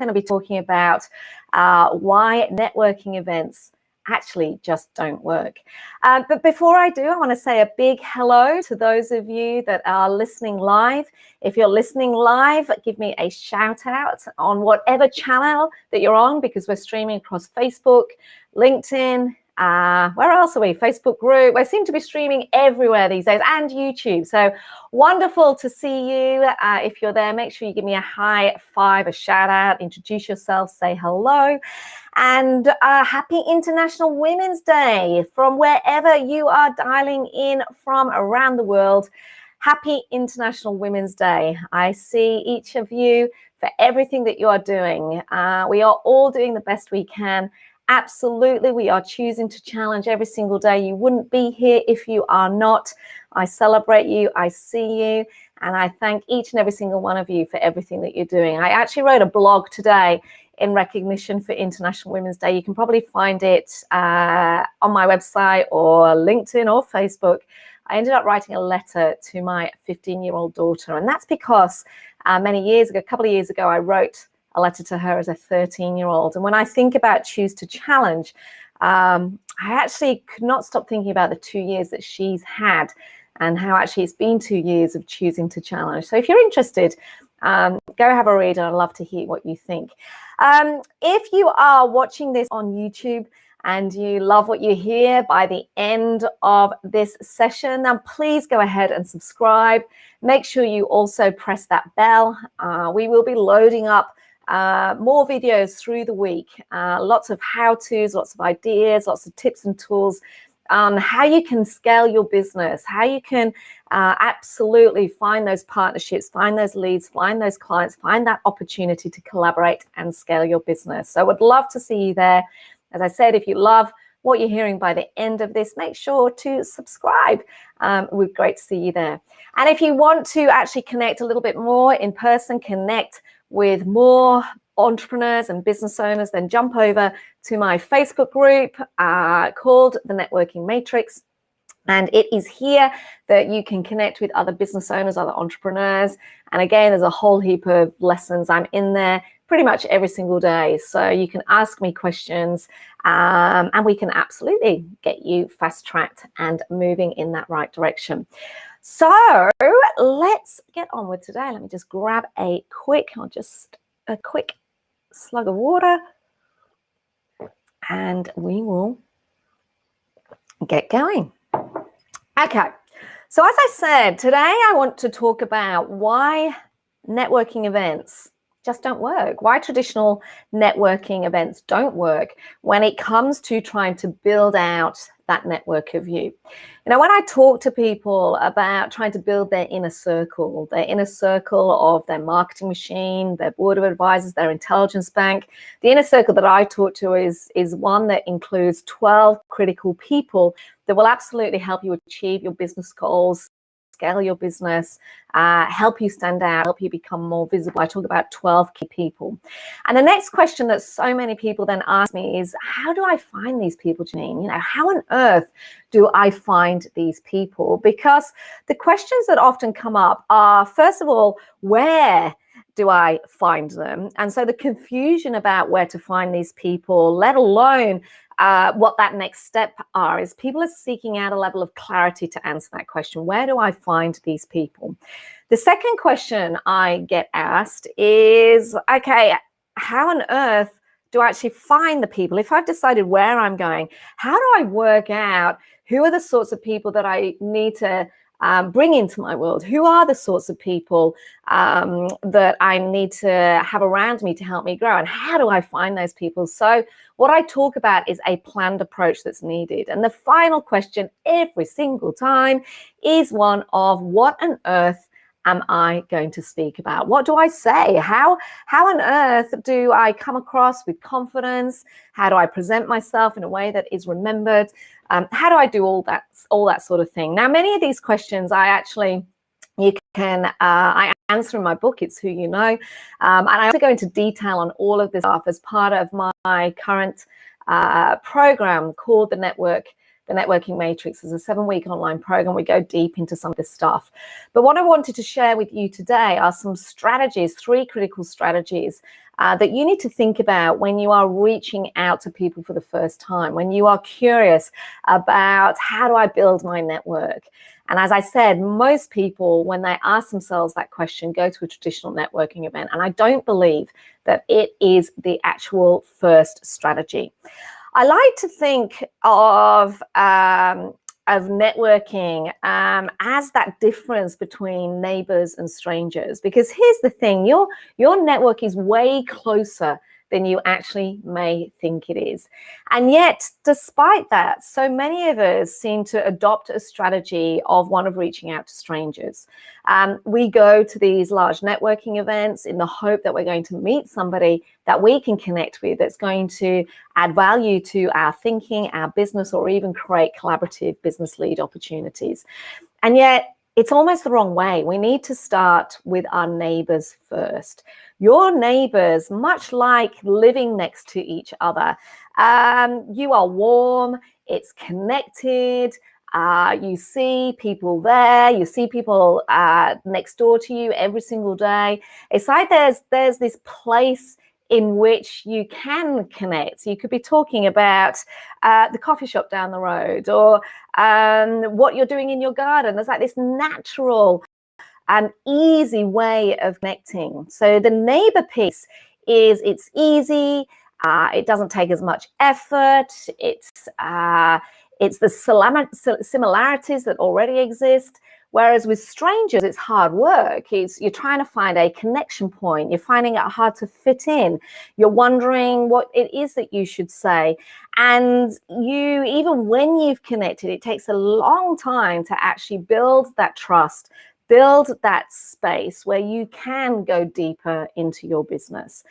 going to be talking about why networking events actually just don't work. But before I do, I want to say a big hello to those of you that are listening live. If you're listening live, give me a shout out on whatever channel that you're on, because we're streaming across Facebook, LinkedIn, where else are we? Facebook group. We seem to be streaming everywhere these days, and YouTube. So wonderful to see you. If you're there, make sure you give me a high five, a shout out, introduce yourself, say hello. And happy International Women's Day from wherever you are dialing in from around the world. Happy International Women's Day. I see each of you for everything that you are doing. We are all doing the best we can. Absolutely, we are choosing to challenge every single day. You wouldn't be here if you are not. I celebrate you, I see you, and I thank each and every single one of you for everything that you're doing. I actually wrote a blog today in recognition for International Women's Day. You can probably find it on my website or LinkedIn or Facebook. I ended up writing a letter to my 15-year-old daughter, and that's because a couple of years ago, I wrote a letter to her as a 13-year-old. And when I think about Choose to Challenge, I actually could not stop thinking about the 2 years that she's had and how actually it's been 2 years of choosing to challenge. So if you're interested, go have a read, and I'd love to hear what you think. If you are watching this on YouTube and you love what you hear by the end of this session, then please go ahead and subscribe. Make sure you also press that bell. We will be loading up more videos through the week, lots of how-tos, lots of ideas, lots of tips and tools on how you can scale your business, how you can absolutely find those partnerships, find those leads, find those clients, find that opportunity to collaborate and scale your business. So I would love to see you there. As I said, if you love what you're hearing by the end of this, make sure to subscribe. It would be great to see you there. And if you want to actually connect a little bit more in person, connect with more entrepreneurs and business owners, then jump over to my Facebook group called The Networking Matrix. And it is here that you can connect with other business owners, other entrepreneurs. And again, there's a whole heap of lessons. I'm in there pretty much every single day. So you can ask me questions and we can absolutely get you fast-tracked and moving in that right direction. So let's get on with today. Let me just grab a quick slug of water, and we will get going. Okay, so as I said, today I want to talk about why networking events just don't work, why traditional networking events don't work when it comes to trying to build out that network of you. You know, when I talk to people about trying to build their inner circle of their marketing machine, their board of advisors, their intelligence bank, the inner circle that I talk to is one that includes 12 critical people that will absolutely help you achieve your business goals, scale your business, help you stand out, help you become more visible. I talk about 12 key people. And the next question that so many people then ask me is, how do I find these people, Janine? You know, how on earth do I find these people? Because the questions that often come up are, first of all, where do I find them? And so the confusion about where to find these people, let alone what that next step is people are seeking out a level of clarity to answer that question. Where do I find these people? The second question I get asked is, okay, how on earth do I actually find the people? If I've decided where I'm going, how do I work out who are the sorts of people that I need to bring into my world? Who are the sorts of people that I need to have around me to help me grow? And how do I find those people? So what I talk about is a planned approach that's needed. And the final question every single time is one of, what on earth am I going to speak about? What do I say? How on earth do I come across with confidence? How do I present myself in a way that is remembered? How do I do all that sort of thing? Now, many of these questions I answer in my book, It's Who You Know. And I also go into detail on all of this stuff as part of my current program called The Networking Matrix. Is a 7-week online program. We go deep into some of this stuff. But what I wanted to share with you today are some strategies, 3 critical strategies that you need to think about when you are reaching out to people for the first time, when you are curious about how do I build my network. And as I said, most people, when they ask themselves that question, go to a traditional networking event. And I don't believe that it is the actual first strategy. I like to think of networking as that difference between neighbors and strangers, because here's the thing, your network is way closer than you actually may think it is. And yet, despite that, so many of us seem to adopt a strategy of one of reaching out to strangers. We go to these large networking events in the hope that we're going to meet somebody that we can connect with, that's going to add value to our thinking, our business, or even create collaborative business lead opportunities. And yet, it's almost the wrong way. We need to start with our neighbors first. Your neighbors, much like living next to each other, you are warm, it's connected, you see people there, you see people next door to you every single day. It's like there's this place in which you can connect. So you could be talking about the coffee shop down the road, or what you're doing in your garden. There's like this natural easy way of connecting. So the neighbor piece is, it's easy, it doesn't take as much effort, it's the similarities that already exist. Whereas with strangers, it's hard work. You're trying to find a connection point. You're finding it hard to fit in. You're wondering what it is that you should say. And even when you've connected, it takes a long time to actually build that trust, build that space where you can go deeper into your business.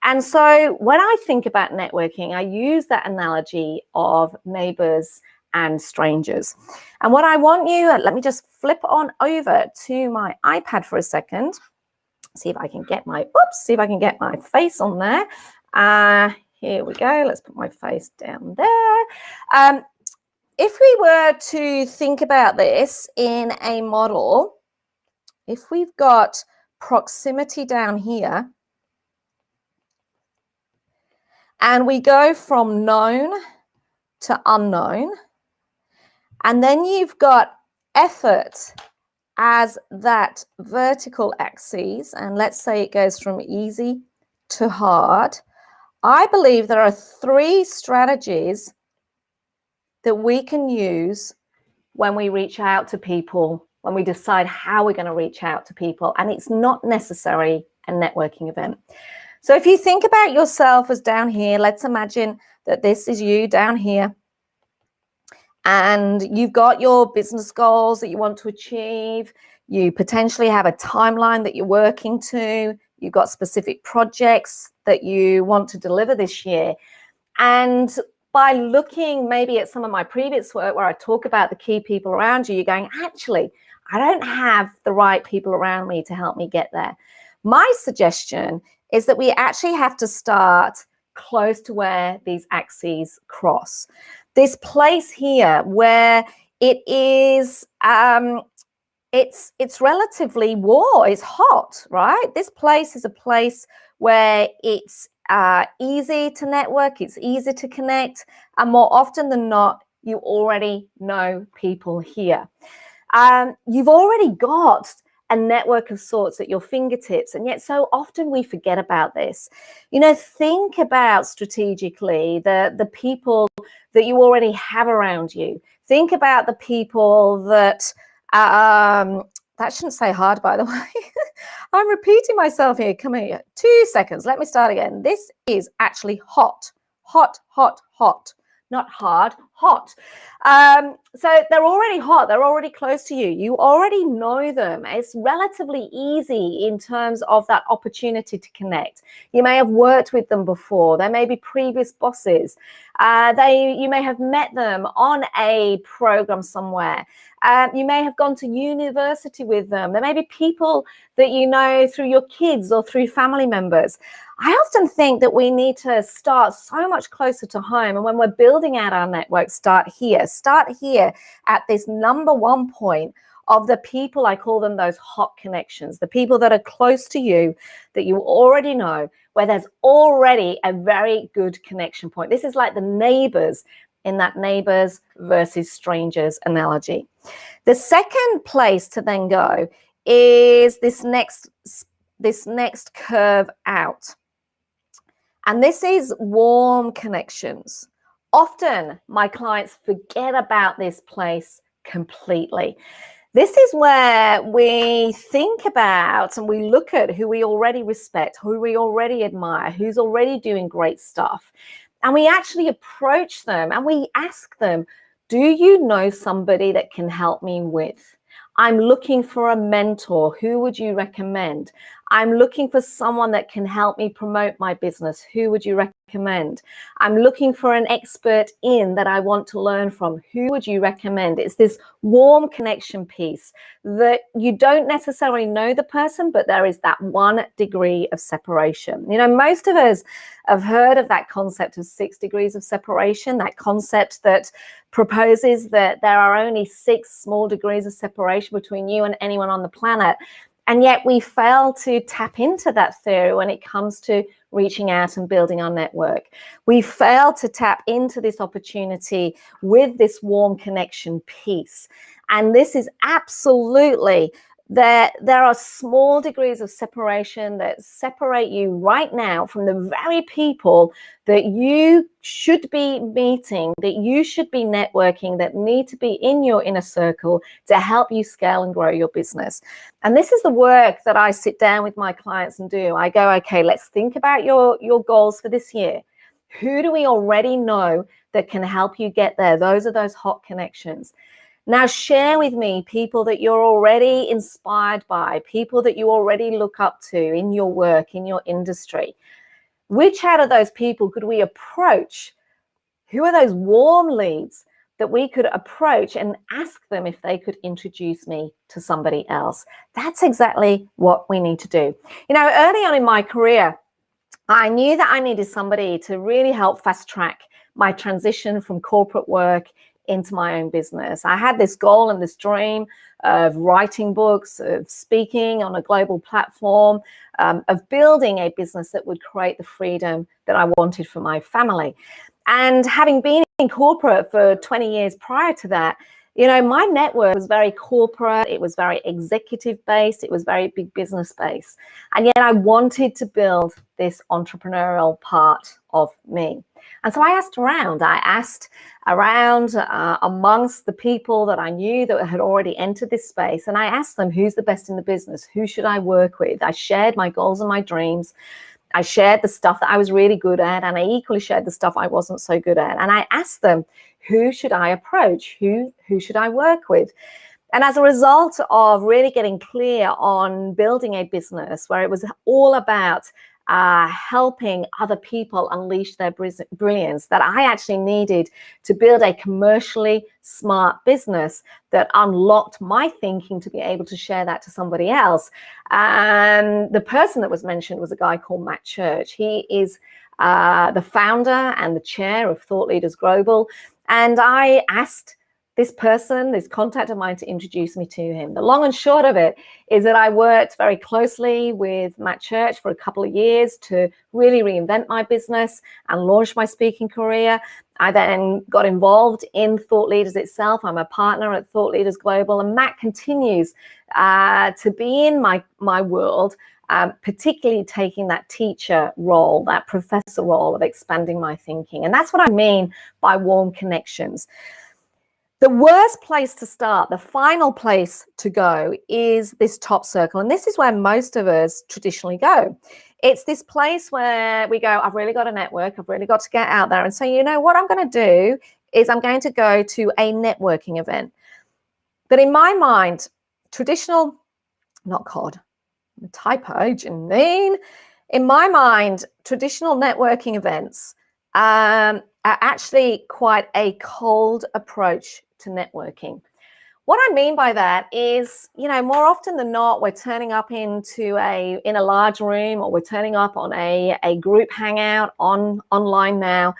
And so when I think about networking, I use that analogy of neighbors and strangers. And what I want you, let me just flip on over to my iPad for a second. See if I can get my face on there. Here we go. Let's put my face down there. If we were to think about this in a model, if we've got proximity down here, and we go from known to unknown, and then you've got effort as that vertical axis, and let's say it goes from easy to hard, I believe there are 3 strategies that we can use when we reach out to people, when we decide how we're going to reach out to people, and it's not necessarily a networking event. So if you think about yourself as down here, let's imagine that this is you down here, and you've got your business goals that you want to achieve. You potentially have a timeline that you're working to. You've got specific projects that you want to deliver this year. And by looking maybe at some of my previous work where I talk about the key people around you, you're going, actually, I don't have the right people around me to help me get there. My suggestion is that we actually have to start close to where these axes cross. This place here where it is, it's relatively warm, it's hot, right? This place is a place where it's easy to network, it's easy to connect, and more often than not, you already know people here. You've already got a network of sorts at your fingertips, and yet so often we forget about this. You know, think about strategically the people that you already have around you. Think about the people that that shouldn't say hard, by the way. I'm repeating myself here. Come here, 2 seconds. Let me start again. This is actually hot, hot, hot, hot. Not hard, hot. So they're already hot. They're already close to you. You already know them. It's relatively easy in terms of that opportunity to connect. You may have worked with them before. They may be previous bosses. You may have met them on a program somewhere. You may have gone to university with them. There may be people that you know through your kids or through family members. I often think that we need to start so much closer to home. And when we're building out our network, start here at this number 1 point of the people, I call them those hot connections, the people that are close to you, that you already know, where there's already a very good connection point. This is like the neighbors in that neighbors versus strangers analogy. The second place to then go is this next curve out. And this is warm connections. Often my clients forget about this place completely. This is where we think about and we look at who we already respect, who we already admire, who's already doing great stuff. And we actually approach them and we ask them, do you know somebody that can help me with? I'm looking for a mentor. Who would you recommend? I'm looking for someone that can help me promote my business. Who would you recommend? I'm looking for an expert in that I want to learn from. Who would you recommend? It's this warm connection piece that you don't necessarily know the person, but there is that 1 degree of separation. You know, most of us have heard of that concept of 6 degrees of separation, that concept that proposes that there are only 6 small degrees of separation between you and anyone on the planet. And yet we fail to tap into that theory when it comes to reaching out and building our network. We fail to tap into this opportunity with this warm connection piece. And this is absolutely there are small degrees of separation that separate you right now from the very people that you should be meeting, that you should be networking, that need to be in your inner circle to help you scale and grow your business. And this is the work that I sit down with my clients and do. I go, okay, let's think about your goals for this year. Who do we already know that can help you get there? Those are those hot connections. Now share with me people that you're already inspired by, people that you already look up to in your work, in your industry. Which out of those people could we approach? Who are those warm leads that we could approach and ask them if they could introduce me to somebody else? That's exactly what we need to do. You know, early on in my career, I knew that I needed somebody to really help fast track my transition from corporate work into my own business. I had this goal and this dream of writing books, of speaking on a global platform, of building a business that would create the freedom that I wanted for my family. And having been in corporate for 20 years prior to that, you know, my network was very corporate, it was very executive based, it was very big business based. And yet I wanted to build this entrepreneurial part of me. And so I asked around amongst the people that I knew that had already entered this space. And I asked them, who's the best in the business? Who should I work with? I shared my goals and my dreams. I shared the stuff that I was really good at. And I equally shared the stuff I wasn't so good at. And I asked them, who should I approach? Who should I work with? And as a result of really getting clear on building a business where it was all about helping other people unleash their brilliance, that I actually needed to build a commercially smart business that unlocked my thinking to be able to share that to somebody else. And the person that was mentioned was a guy called Matt Church. He is the founder and the chair of Thought Leaders Global. And I asked this person, this contact of mine, to introduce me to him. The long and short of it is that I worked very closely with Matt Church for a couple of years to really reinvent my business and launch my speaking career. I then got involved in Thought Leaders itself. I'm a partner at Thought Leaders Global, and Matt continues to be in my world, particularly taking that teacher role, that professor role of expanding my thinking. And that's what I mean by warm connections. The worst place to start, the final place to go, is this top circle. And this is where most of us traditionally go. It's this place where we go, I've really got a network, I've really got to get out there. And so, you know, what I'm going to do is I'm going to go to a networking event. But in my mind, traditional, not COD, typo, Janine. In my mind, traditional networking events are actually quite a cold approach to networking. What I mean by that is, you know, more often than not, we're turning up in a large room, or we're turning up on a group hangout online now.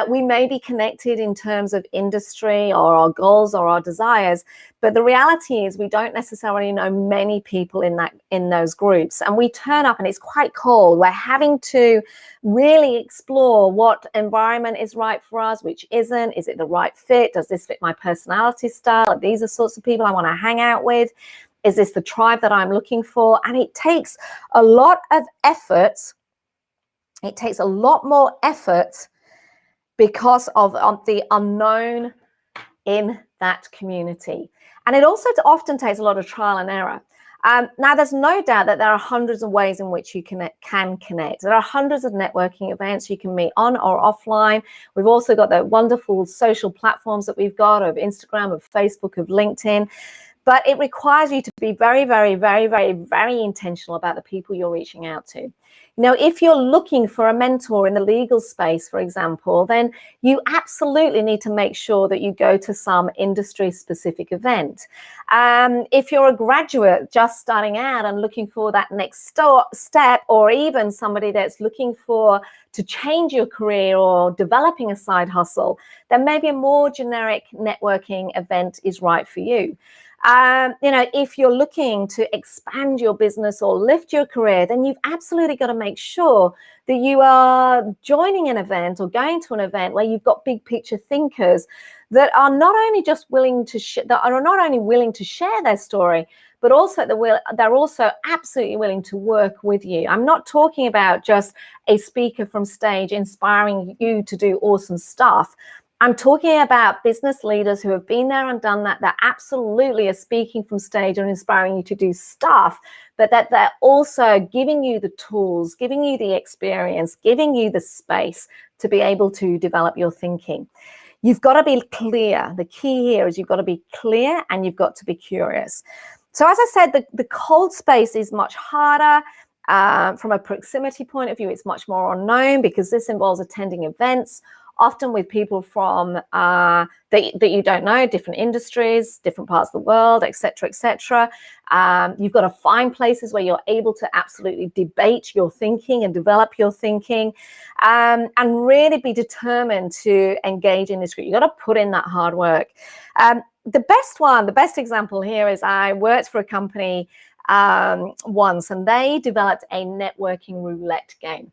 We may be connected in terms of industry or our goals or our desires, but the reality is we don't necessarily know many people in those groups. And we turn up and it's quite cold. We're having to really explore what environment is right for us, which isn't. Is it the right fit? Does this fit my personality style? These are sorts of people I want to hang out with. Is this the tribe that I'm looking for? And it takes a lot of effort. It takes a lot more effort because of the unknown in that community. And it also often takes a lot of trial and error. Now, there's no doubt that there are hundreds of ways in which you can connect. There are hundreds of networking events you can meet on or offline. We've also got the wonderful social platforms that we've got of Instagram, of Facebook, of LinkedIn. But it requires you to be very, very, very, very, very intentional about the people you're reaching out to. Now, if you're looking for a mentor in the legal space, for example, then you absolutely need to make sure that you go to some industry-specific event. If you're a graduate just starting out and looking for that next step, or even somebody that's looking to change your career or developing a side hustle, then maybe a more generic networking event is right for you. If you're looking to expand your business or lift your career, then you've absolutely got to make sure that you are joining an event or going to an event where you've got big picture thinkers that are not only just willing to share their story, but also they're also absolutely willing to work with you. I'm not talking about just a speaker from stage inspiring you to do awesome stuff. I'm talking about business leaders who have been there and done that. That absolutely are speaking from stage and inspiring you to do stuff, but that they're also giving you the tools, giving you the experience, giving you the space to be able to develop your thinking. You've got to be clear. The key here is you've got to be clear and you've got to be curious. So as I said, the cold space is much harder. From a proximity point of view, it's much more unknown because this involves attending events, often with people from that you don't know, different industries, different parts of the world, etc., etc. You've got to find places where you're able to absolutely debate your thinking and develop your thinking, and really be determined to engage in this group. You've got to put in that hard work. The best example here is I worked for a company once, and they developed a networking roulette game.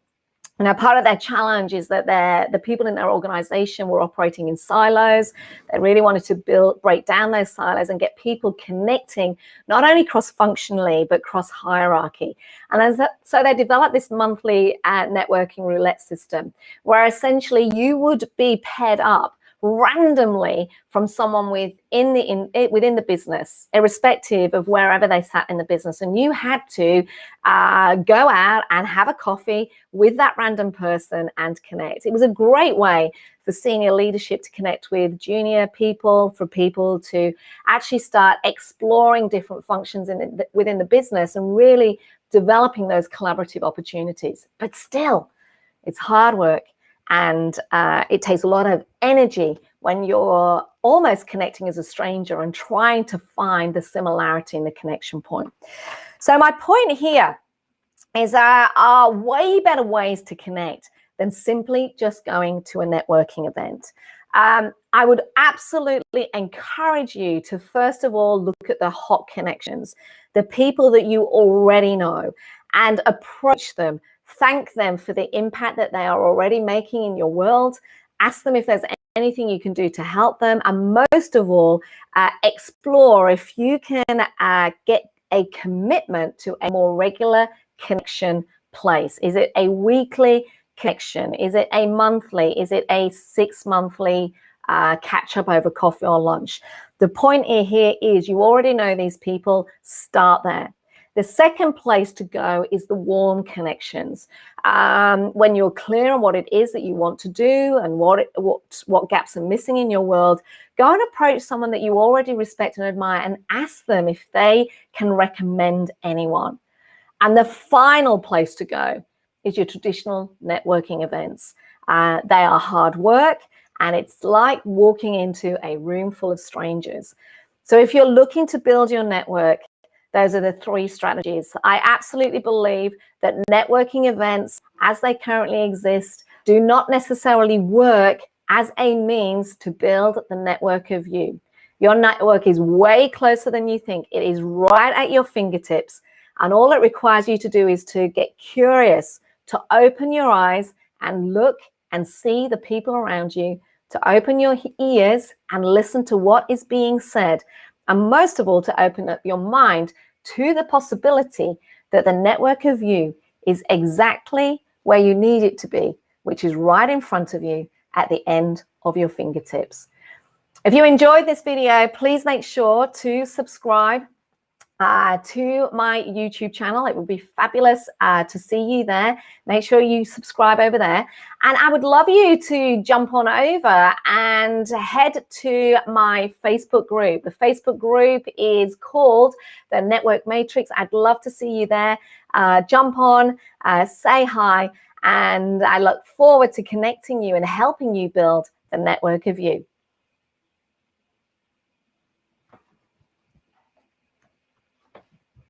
Now, part of their challenge is that the people in their organization were operating in silos. They really wanted to break down those silos and get people connecting, not only cross-functionally, but cross-hierarchy. And so they developed this monthly networking roulette system, where essentially you would be paired up randomly from someone within the business, irrespective of wherever they sat in the business, and you had to go out and have a coffee with that random person and connect. It was a great way for senior leadership to connect with junior people, for people to actually start exploring different functions within the business and really developing those collaborative opportunities. But still, it's hard work. And it takes a lot of energy when you're almost connecting as a stranger and trying to find the similarity in the connection point. So my point here is there are way better ways to connect than simply just going to a networking event. I would absolutely encourage you to, first of all, look at the hot connections, the people that you already know, and approach them. Thank them for the impact that they are already making in your world. Ask them if there's anything you can do to help them. And most of all, explore if you can get a commitment to a more regular connection place. Is it a weekly connection? Is it a monthly? Is it a 6-monthly catch up over coffee or lunch? The point here is you already know these people. Start there. The second place to go is the warm connections. When you're clear on what it is that you want to do and what gaps are missing in your world, go and approach someone that you already respect and admire and ask them if they can recommend anyone. And the final place to go is your traditional networking events. They are hard work, and it's like walking into a room full of strangers. So if you're looking to build your network, those are the 3 strategies. I absolutely believe that networking events, as they currently exist, do not necessarily work as a means to build the network of you. Your network is way closer than you think. It is right at your fingertips. And all it requires you to do is to get curious, to open your eyes and look and see the people around you, to open your ears and listen to what is being said. And most of all, to open up your mind to the possibility that the network of you is exactly where you need it to be, which is right in front of you at the end of your fingertips. If you enjoyed this video, please make sure to subscribe to my YouTube channel. It would be fabulous to see you there. Make sure you subscribe over there. And I would love you to jump on over and head to my Facebook group. The Facebook group is called The Network Matrix. I'd love to see you there. Jump on, say hi, and I look forward to connecting you and helping you build the network of you.